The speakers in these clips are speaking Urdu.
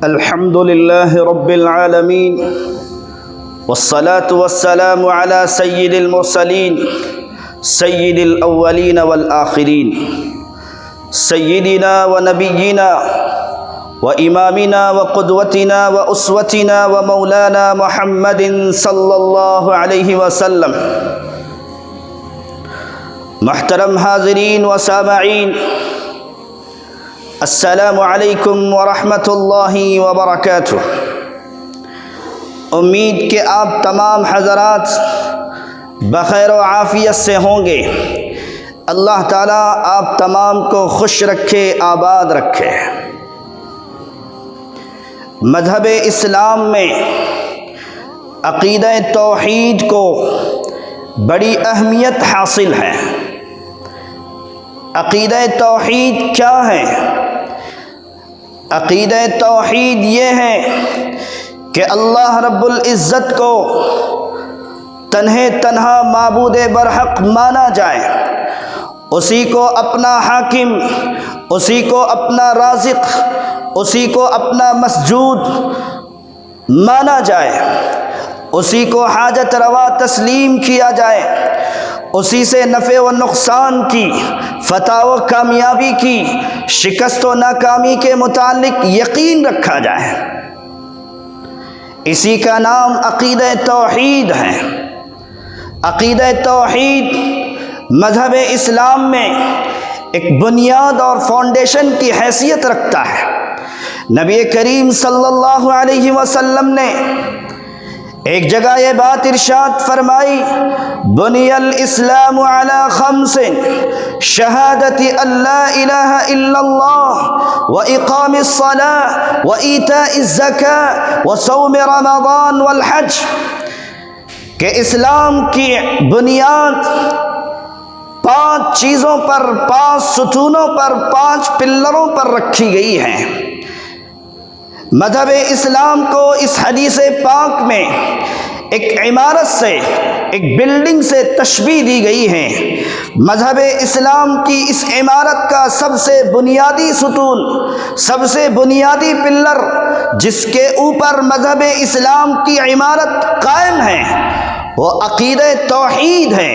الحمد لله رب العالمين والصلاة والسلام على سيد المرسلين سيد الأولين والآخرين سيدنا ونبينا وإمامنا وقدوتنا وأسوتنا ومولانا محمد صلى الله عليه وسلم. محترم حاضرین و سامعین، السلام علیکم ورحمۃ اللہ وبرکاتہ. امید کہ آپ تمام حضرات بخیر و عافیت سے ہوں گے. اللہ تعالیٰ آپ تمام کو خوش رکھے، آباد رکھے. مذہب اسلام میں عقیدہ توحید کو بڑی اہمیت حاصل ہے. عقیدہ توحید کیا ہے؟ عقیدہ توحید یہ ہے کہ اللہ رب العزت کو تنہا معبود برحق مانا جائے، اسی کو اپنا حاکم، اسی کو اپنا رازق، اسی کو اپنا مسجود مانا جائے، اسی کو حاجت روا تسلیم کیا جائے، اسی سے نفع و نقصان کی، فتح و کامیابی کی، شکست و ناکامی کے متعلق یقین رکھا جائے. اسی کا نام عقیدہ توحید ہے. عقیدہ توحید مذہب اسلام میں ایک بنیاد اور فاؤنڈیشن کی حیثیت رکھتا ہے. نبی کریم صلی اللہ علیہ وسلم نے ایک جگہ یہ بات ارشاد فرمائی، بنی الاسلام علی خمس، شہادت ان لا الہ الا اللہ واقام الصلاۃ وایتاء الزکاۃ وصوم رمضان والحج، کہ اسلام کی بنیاد 5 چیزوں پر، 5 ستونوں پر، 5 پلروں پر رکھی گئی ہے. مذہب اسلام کو اس حدیث پاک میں ایک عمارت سے، ایک بلڈنگ سے تشبیہ دی گئی ہے. مذہب اسلام کی اس عمارت کا سب سے بنیادی ستون، سب سے بنیادی پلر جس کے اوپر مذہب اسلام کی عمارت قائم ہے، وہ عقیدہ توحید ہے.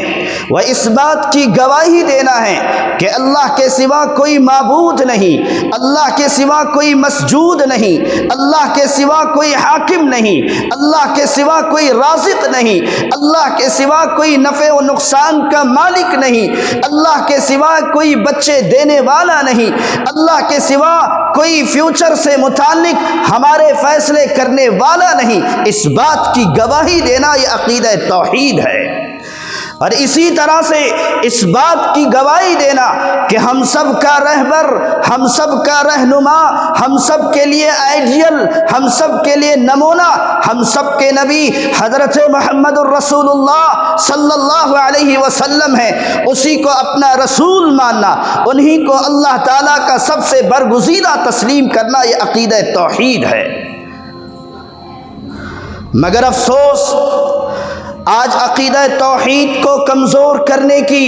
وہ اس بات کی گواہی دینا ہے کہ اللہ کے سوا کوئی معبود نہیں، اللہ کے سوا کوئی مسجود نہیں، اللہ کے سوا کوئی حاکم نہیں، اللہ کے سوا کوئی رازق نہیں، اللہ کے سوا کوئی نفع و نقصان کا مالک نہیں، اللہ کے سوا کوئی بچے دینے والا نہیں، اللہ کے سوا کوئی فیوچر سے متعلق ہمارے فیصلے کرنے والا نہیں. اس بات کی گواہی دینا یہ عقیدہ توحید ہے. اور اسی طرح سے اس بات کی گواہی دینا کہ ہم سب کا رہبر، ہم سب کا رہنما، ہم سب کے لیے آئیڈیل، ہم سب کے لیے نمونہ، ہم سب کے نبی حضرت محمد الرسول اللہ صلی اللہ علیہ وسلم ہے. اسی کو اپنا رسول ماننا، انہی کو اللہ تعالیٰ کا سب سے برگزیدہ تسلیم کرنا، یہ عقیدہ توحید ہے. مگر افسوس، آج عقیدہ توحید کو کمزور کرنے کی،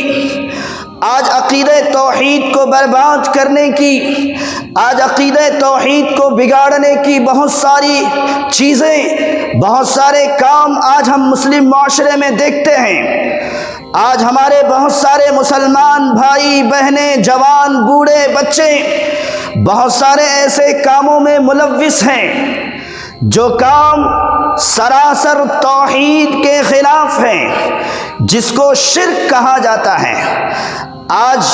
آج عقیدہ توحید کو برباد کرنے کی، آج عقیدہ توحید کو بگاڑنے کی بہت ساری چیزیں، بہت سارے کام آج ہم مسلم معاشرے میں دیکھتے ہیں. آج ہمارے بہت سارے مسلمان بھائی بہنیں، جوان بوڑھے بچے بہت سارے ایسے کاموں میں ملوث ہیں جو کام سراسر توحید کے خلاف ہیں، جس کو شرک کہا جاتا ہے. آج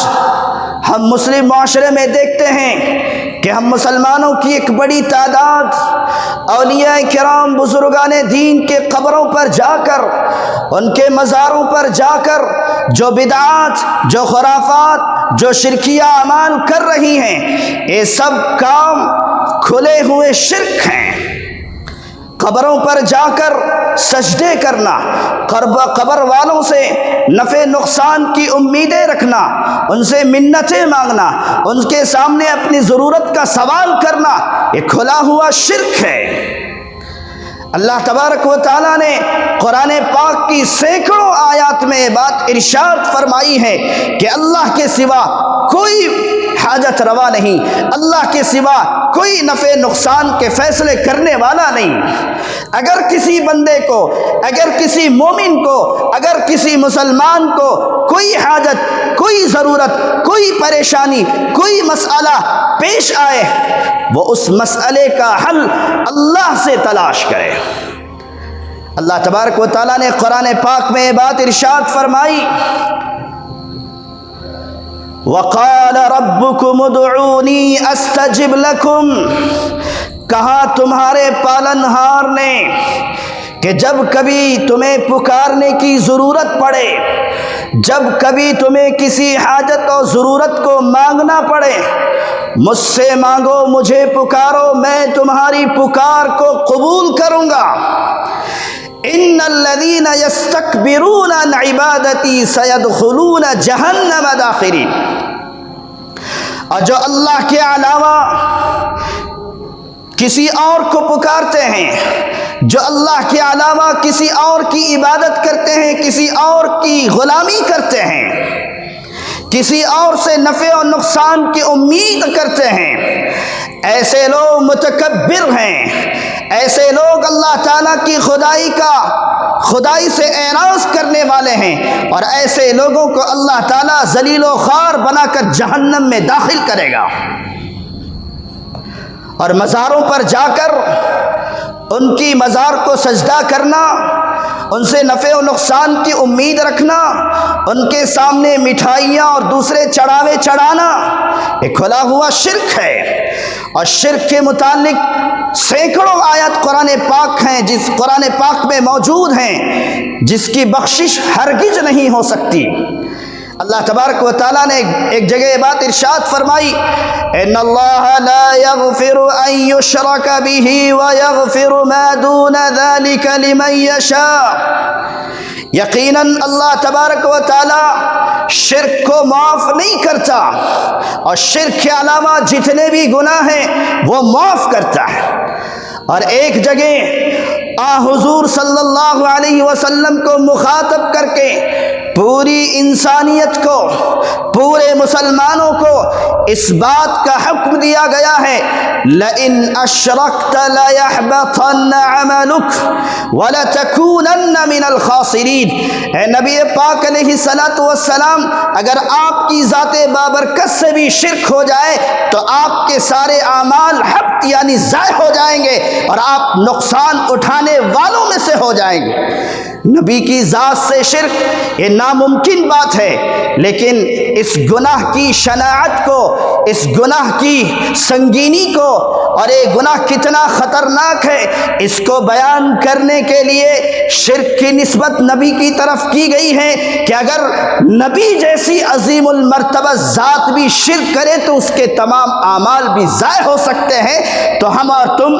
ہم مسلم معاشرے میں دیکھتے ہیں کہ ہم مسلمانوں کی ایک بڑی تعداد اولیاء کرام، بزرگان دین کے قبروں پر جا کر، ان کے مزاروں پر جا کر جو بدعات، جو خرافات، جو شرکیہ اعمال کر رہی ہیں، یہ سب کام کھلے ہوئے شرک ہیں. قبروں پر جا کر سجدے کرنا، قبر والوں سے نفع نقصان کی امیدیں رکھنا، ان سے منتیں مانگنا، ان کے سامنے اپنی ضرورت کا سوال کرنا، یہ کھلا ہوا شرک ہے. اللہ تبارک و تعالیٰ نے قرآن پاک کی سینکڑوں آیات میں یہ بات ارشاد فرمائی ہے کہ اللہ کے سوا کوئی حاجت روا نہیں، اللہ کے سوا کوئی نفع نقصان کے فیصلے کرنے والا نہیں۔ اگر کسی بندے کو، اگر کسی مومن کو، اگر کسی مسلمان کو کوئی حاجت، کوئی ضرورت، کوئی پریشانی، کوئی مسئلہ پیش آئے، وہ اس مسئلے کا حل اللہ سے تلاش کرے۔ اللہ تبارک و تعالیٰ نے قرآن پاک میں یہ بات ارشاد فرمائی، وَقَالَ رَبُّكُمُ ادْعُونِي أَسْتَجِبْ لَكُمْ، کہا تمہارے پالنہار نے کہ جب کبھی تمہیں پکارنے کی ضرورت پڑے، جب کبھی تمہیں کسی حاجت اور ضرورت کو مانگنا پڑے، مجھ سے مانگو، مجھے پکارو، میں تمہاری پکار کو قبول کروں گا۔ ان الذین یستکبرون عن عبادتی سیدخلون جہنم داخرین، اور جو اللہ کے علاوہ کسی اور کو پکارتے ہیں، جو اللہ کے علاوہ کسی اور کی عبادت کرتے ہیں، کسی اور کی غلامی کرتے ہیں، کسی اور سے نفع و نقصان کی امید کرتے ہیں، ایسے لوگ متکبر ہیں، ایسے لوگ اللہ تعالیٰ کی خدائی سے اعراض کرنے والے ہیں، اور ایسے لوگوں کو اللہ تعالیٰ ذلیل و خوار بنا کر جہنم میں داخل کرے گا۔ اور مزاروں پر جا کر ان کی مزار کو سجدہ کرنا، ان سے نفع و نقصان کی امید رکھنا، ان کے سامنے مٹھائیاں اور دوسرے چڑھاوے چڑھانا، یہ کھلا ہوا شرک ہے۔ اور شرک کے متعلق سینکڑوں آیات قرآن پاک ہیں، جس قرآن پاک میں موجود ہیں، جس کی بخشش ہرگز نہیں ہو سکتی۔ اللہ تبارک و تعالیٰ نے ایک جگہ یہ بات ارشاد فرمائی، ان اللہ لا یغفر ان یشرک بہ ویغفر ما دون ذلک لمن یشاء، یقیناً اللہ تبارک و تعالیٰ شرک کو معاف نہیں کرتا، اور شرک کے علاوہ جتنے بھی گناہ ہیں وہ معاف کرتا ہے۔ اور ایک جگہ حضور صلی اللہ علیہ وسلم کو مخاطب کر کے پوری انسانیت کو، پورے مسلمانوں کو اس بات کا حکم دیا گیا ہے، لَإِنْ أَشْرَكْتَ لَيَحْبَطَنَّ عَمَلُكَ وَلَتَكُونَنَّ مِنَ الْخَاسِرِينَ۔ اے نبی پاک علیہ الصلاۃ والسلام، اگر آپ کی ذات بابرکت سے بھی شرک ہو جائے تو آپ کے سارے اعمال حبط یعنی ضائع ہو جائیں گے، اور آپ نقصان اٹھانے والوں میں سے ہو جائیں گے۔ نبی کی ذات سے شرک یہ ناممکن بات ہے، لیکن اس گناہ کی شناعت کو، اس گناہ کی سنگینی کو، اور یہ گناہ کتنا خطرناک ہے، اس کو بیان کرنے کے لیے شرک کی نسبت نبی کی طرف کی گئی ہے کہ اگر نبی جیسی عظیم المرتبہ ذات بھی شرک کرے تو اس کے تمام اعمال بھی ضائع ہو سکتے ہیں۔ تو ہم اور تم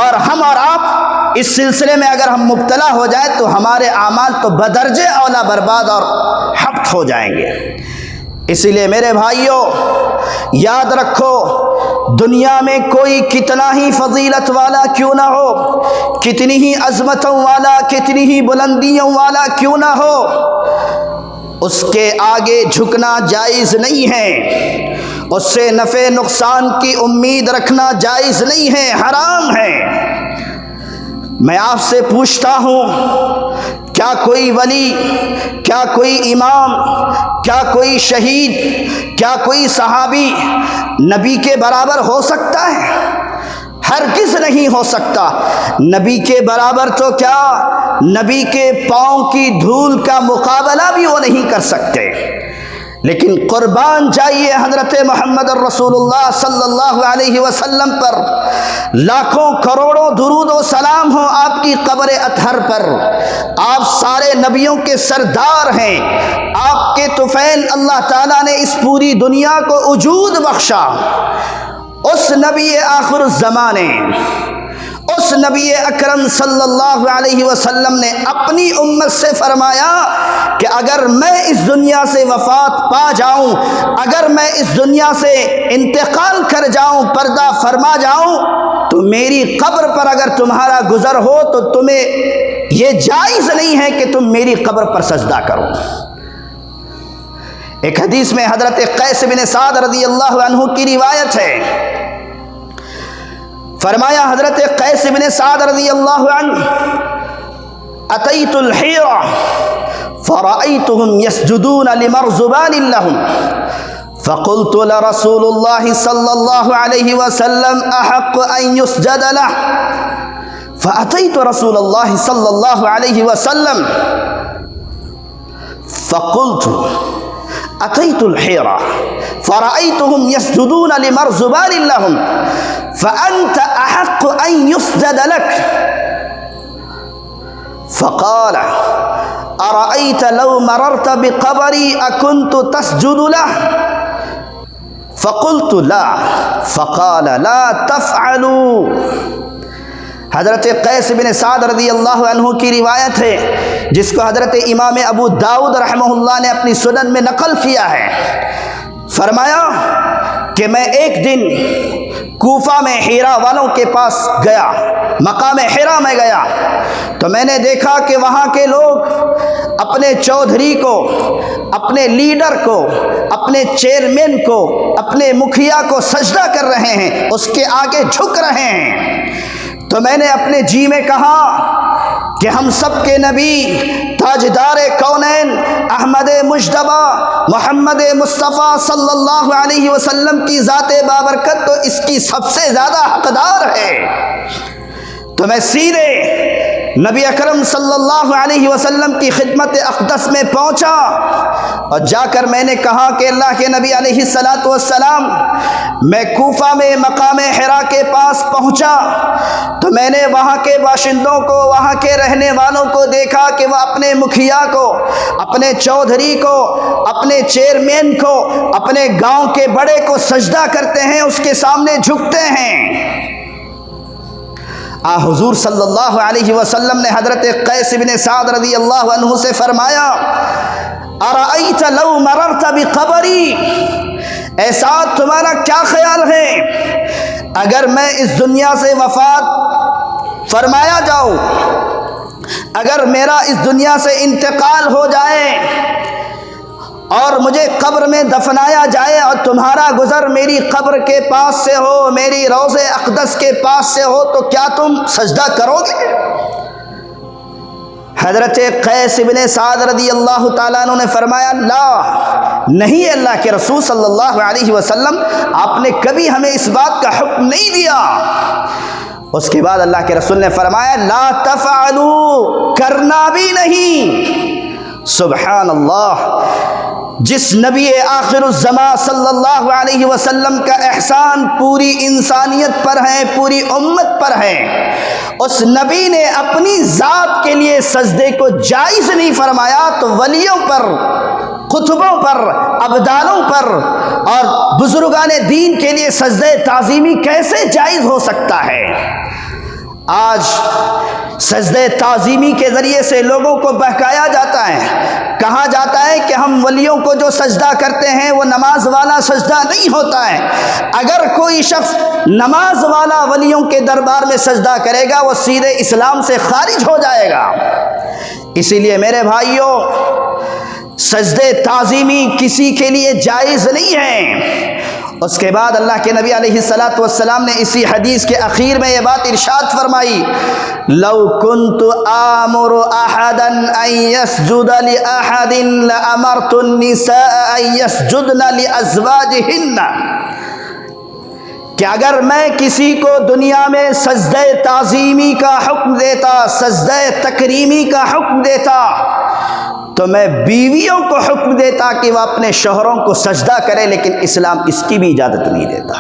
اور ہم اور آپ اس سلسلے میں اگر ہم مبتلا ہو جائے تو ہمارے اعمال تو بدرجہ اولا برباد اور حبط ہو جائیں گے۔ اسی لیے میرے بھائیوں، یاد رکھو، دنیا میں کوئی کتنا ہی فضیلت والا کیوں نہ ہو، کتنی ہی عظمتوں والا، کتنی ہی بلندیوں والا کیوں نہ ہو، اس کے آگے جھکنا جائز نہیں ہے، اس سے نفع نقصان کی امید رکھنا جائز نہیں ہے، حرام ہے۔ میں آپ سے پوچھتا ہوں، کیا کوئی ولی، کیا کوئی امام، کیا کوئی شہید، کیا کوئی صحابی نبی کے برابر ہو سکتا ہے؟ ہرگز نہیں ہو سکتا۔ نبی کے برابر تو کیا، نبی کے پاؤں کی دھول کا مقابلہ بھی وہ نہیں کر سکتے۔ لیکن قربان جائیے حضرت محمد الرسول اللہ صلی اللہ علیہ وسلم پر، لاکھوں کروڑوں درود و سلام ہو آپ کی قبر اطہر پر۔ آپ سارے نبیوں کے سردار ہیں، آپ کے طفیل اللہ تعالیٰ نے اس پوری دنیا کو وجود بخشا۔ اس نبی آخر الزمانے، اس نبی اکرم صلی اللہ علیہ وسلم نے اپنی امت سے فرمایا کہ اگر میں اس دنیا سے وفات پا جاؤں، اگر میں اس دنیا سے انتقال کر جاؤں، پردہ فرما جاؤں، تو میری قبر پر اگر تمہارا گزر ہو تو تمہیں یہ جائز نہیں ہے کہ تم میری قبر پر سجدہ کرو۔ ایک حدیث میں حضرت قیس بن سعد رضی اللہ عنہ کی روایت ہے، فرمایا حضرت قیس بن سعد رضی اللہ عنہ اتیت الحیرہ فرأیتهم یسجدون لمرزبان لهم فقلت لرسول اللہ صلی اللہ علیہ وسلم احق ان یسجد له فأتیت رسول اللہ صلی اللہ علیہ وسلم فقلت اتیت الحیرہ فرأیتهم یسجدون لمرزبان لهم فأنت احق ان یسجد لك فقال ارأیت لو مررت بقبری اکنت تسجد له فقلت لا فقال لا تفعلوا۔ حضرت قیس بن سعد رضی اللہ عنہ کی روایت ہے جس کو حضرت امام ابو داؤد رحمہ اللہ نے اپنی سنن میں نقل کیا ہے۔ فرمایا کہ میں ایک دن کوفہ میں حرا والوں کے پاس گیا، مقام حرا میں گیا، تو میں نے دیکھا کہ وہاں کے لوگ اپنے چودھری کو، اپنے لیڈر کو، اپنے چیئرمین کو، اپنے مکھیا کو سجدہ کر رہے ہیں، اس کے آگے جھک رہے ہیں۔ تو میں نے اپنے جی میں کہا کہ ہم سب کے نبی تاجدار کونین احمد مجتبی محمد مصطفیٰ صلی اللہ علیہ وسلم کی ذات بابرکت تو اس کی سب سے زیادہ حقدار ہے۔ تو میں سیدھے نبی اکرم صلی اللہ علیہ وسلم کی خدمت اقدس میں پہنچا اور جا کر میں نے کہا کہ اللہ کے نبی علیہ الصلاۃ والسلام، میں کوفہ میں مقام حرا کے پاس پہنچا تو میں نے وہاں کے باشندوں کو، وہاں کے رہنے والوں کو دیکھا کہ وہ اپنے مکھیا کو، اپنے چودھری کو، اپنے چیئرمین کو، اپنے گاؤں کے بڑے کو سجدہ کرتے ہیں، اس کے سامنے جھکتے ہیں۔ حضور صلی اللہ علیہ وسلم نے حضرت قیس بن سعد رضی اللہ عنہ سے فرمایا ارأیت لو مررت بقبری، اے سعد تمہارا کیا خیال ہے اگر میں اس دنیا سے وفات فرمایا جاؤں، اگر میرا اس دنیا سے انتقال ہو جائے اور مجھے قبر میں دفنایا جائے اور تمہارا گزر میری قبر کے پاس سے ہو، میری روض اقدس کے پاس سے ہو، تو کیا تم سجدہ کرو گے؟ حضرت قیس بن سعد رضی اللہ تعالیٰ عنہ نے فرمایا لا، نہیں اللہ کے رسول صلی اللہ علیہ وسلم، آپ نے کبھی ہمیں اس بات کا حکم نہیں دیا۔ اس کے بعد اللہ کے رسول نے فرمایا لا تفعلوا، کرنا بھی نہیں۔ سبحان اللہ، جس نبی آخر الزمان صلی اللہ علیہ وسلم کا احسان پوری انسانیت پر ہے، پوری امت پر ہے، اس نبی نے اپنی ذات کے لیے سجدے کو جائز نہیں فرمایا تو ولیوں پر، قطبوں پر، ابدالوں پر اور بزرگان دین کے لیے سجدے تعظیمی کیسے جائز ہو سکتا ہے؟ آج سجدے تعظیمی کے ذریعے سے لوگوں کو بہکایا جاتا ہے، کہا جاتا ہے کہ ہم ولیوں کو جو سجدہ کرتے ہیں وہ نماز والا سجدہ نہیں ہوتا ہے، اگر کوئی شخص نماز والا ولیوں کے دربار میں سجدہ کرے گا وہ سیدھے اسلام سے خارج ہو جائے گا۔ اسی لیے میرے بھائیوں، سجدے تعظیمی کسی کے لیے جائز نہیں ہے۔ اس کے بعد اللہ کے نبی علیہ الصلاۃ والسلام نے اسی حدیث کے اخیر میں یہ بات ارشاد فرمائی لو كنت آمر احدا ان يسجد لاحد لامرت النساء ان يسجدن لازواجهن، کہ اگر میں کسی کو دنیا میں سجدہ تعظیمی کا حکم دیتا، سجدہ تکریمی کا حکم دیتا، تو میں بیویوں کو حکم دیتا کہ وہ اپنے شوہروں کو سجدہ کرے، لیکن اسلام اس کی بھی اجازت نہیں دیتا۔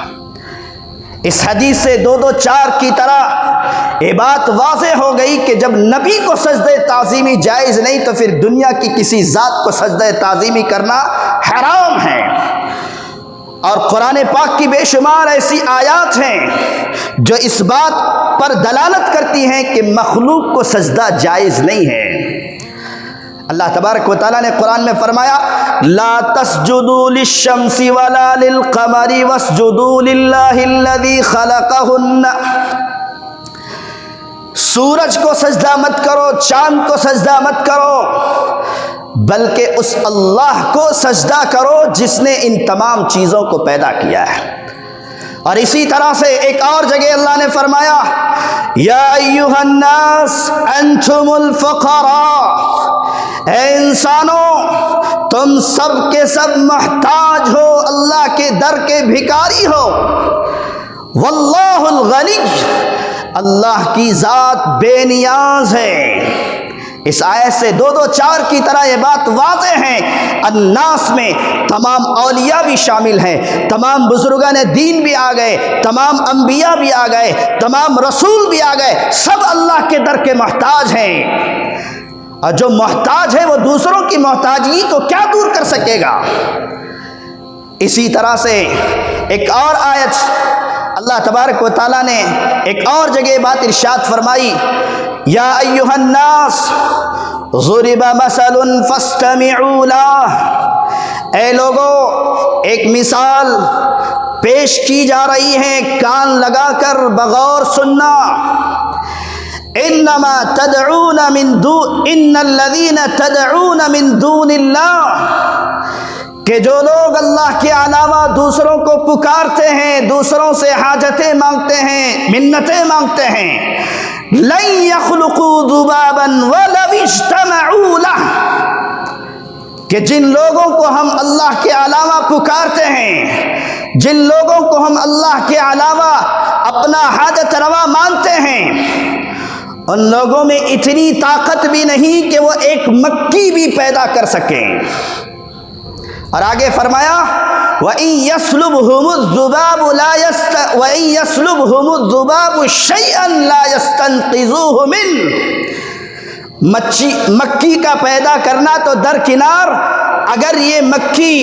اس حدیث سے دو دو چار کی طرح یہ بات واضح ہو گئی کہ جب نبی کو سجدہ تعظیمی جائز نہیں تو پھر دنیا کی کسی ذات کو سجدہ تعظیمی کرنا حرام ہے۔ اور قرآن پاک کی بے شمار ایسی آیات ہیں جو اس بات پر دلالت کرتی ہیں کہ مخلوق کو سجدہ جائز نہیں ہے۔ اللہ تبارک و تعالیٰ نے قرآن میں فرمایا لا تسجدوا للشمس ولا للقمر واسجدوا للہ الذی خلقہن، سورج کو سجدہ مت کرو، چاند کو سجدہ مت کرو، بلکہ اس اللہ کو سجدہ کرو جس نے ان تمام چیزوں کو پیدا کیا ہے۔ اور اسی طرح سے ایک اور جگہ اللہ نے فرمایا یا ایھا الناس انتم الفقراء، اے انسانوں تم سب کے سب محتاج ہو، اللہ کے در کے بھکاری ہو، واللہ الغنی، اللہ کی ذات بے نیاز ہے۔ اس آیت سے 2-2-4 کی طرح یہ بات واضح ہے، الناس میں تمام اولیاء بھی شامل ہیں، تمام بزرگان دین بھی آ گئے، تمام انبیاء بھی آ گئے، تمام رسول بھی آ گئے، سب اللہ کے در کے محتاج ہیں۔ اور جو محتاج ہے وہ دوسروں کی محتاجی کو کیا دور کر سکے گا؟ اسی طرح سے ایک اور آیت اللہ تبارک و تعالیٰ نے ایک اور جگہ بات ارشاد فرمائی یا ایھا الناس ضرب مثل فاستمعوا لہ، اے لوگو ایک مثال پیش کی جا رہی ہے، کان لگا کر بغور سننا۔ انما تدعون من دون ان الذین تدعون من دون اللہ، کہ جو لوگ اللہ کے علاوہ دوسروں کو پکارتے ہیں، دوسروں سے حاجتیں مانگتے ہیں، منتیں مانگتے ہیں، لن يخلقوا ذبابا ولو اجتمعوا لہ، کہ جن لوگوں کو ہم اللہ کے علاوہ پکارتے ہیں، جن لوگوں کو ہم اللہ کے علاوہ اپنا حاجت روا مانتے ہیں، ان لوگوں میں اتنی طاقت بھی نہیں کہ وہ ایک مکھی بھی پیدا کر سکیں۔ اور آگے فرمایا وَإِن يَسْلُبْهُمُ الذُّبَابُ شَيْئًا لَا يَسْتَنقِذُوهُ مِنْهُ، مکھی کا پیدا کرنا تو درکنار، اگر یہ مکھی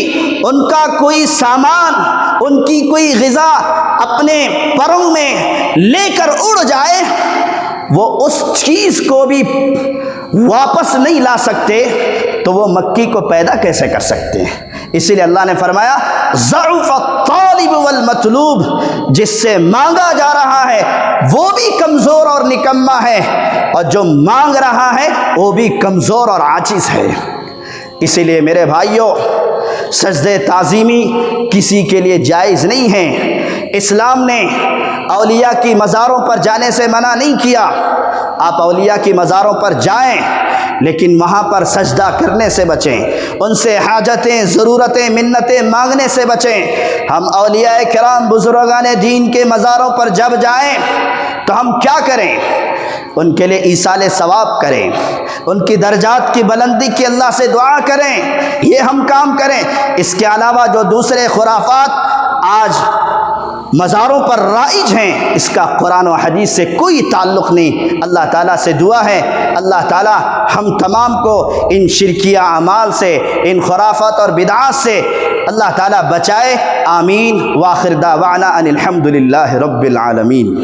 ان کا کوئی سامان، ان کی کوئی غذا اپنے پروں میں لے کر اڑ جائے، وہ اس چیز کو بھی واپس نہیں لا سکتے، تو وہ مکھی کو پیدا کیسے کر سکتے ہیں؟ اسی لیے اللہ نے فرمایا ضعف الطالب والمطلوب، جس سے مانگا جا رہا ہے وہ بھی کمزور اور نکما ہے، اور جو مانگ رہا ہے وہ بھی کمزور اور عاجز ہے۔ اسی لیے میرے بھائیوں، سجدے تعظیمی کسی کے لیے جائز نہیں ہے۔ اسلام نے اولیاء کی مزاروں پر جانے سے منع نہیں کیا، آپ اولیاء کی مزاروں پر جائیں، لیکن وہاں پر سجدہ کرنے سے بچیں، ان سے حاجتیں، ضرورتیں، منتیں مانگنے سے بچیں۔ ہم اولیاء کرام بزرگان دین کے مزاروں پر جب جائیں تو ہم کیا کریں؟ ان کے لیے ایصال ثواب کریں، ان کی درجات کی بلندی کی اللہ سے دعا کریں، یہ ہم کام کریں۔ اس کے علاوہ جو دوسرے خرافات آج مزاروں پر رائج ہیں، اس کا قرآن و حدیث سے کوئی تعلق نہیں۔ اللہ تعالیٰ سے دعا ہے اللہ تعالیٰ ہم تمام کو ان شرکیہ اعمال سے، ان خرافات اور بدعات سے اللہ تعالیٰ بچائے، آمین۔ وآخر دعوانا ان الحمد للہ رب العالمین۔